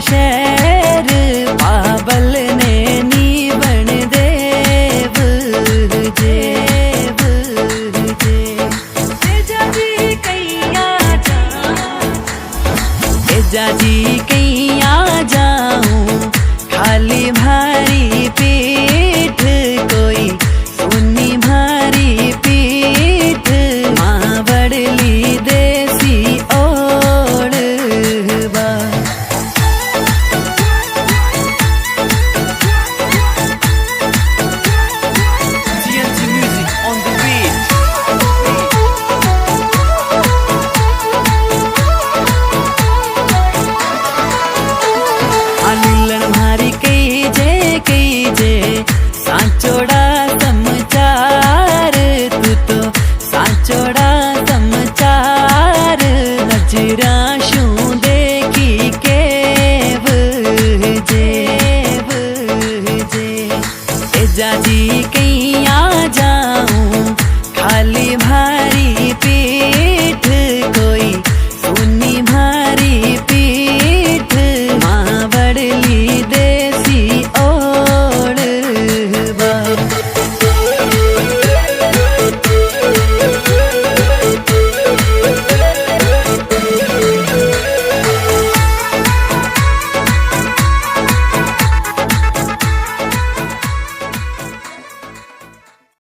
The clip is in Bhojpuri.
शहर पाबल ने नी बन देव जेव जे जाजी कैया जाऊं खाली भारी पीठ कोई सुनी भारी पीठ माँ बड़ली देसी ओढ़वा। TNT Music on the beat. अनिलन भारी कई जे सांचोड़ा समाचार तू तो सांचोड़ा समाचार नजरा शू देखी केव जेव जे जाजी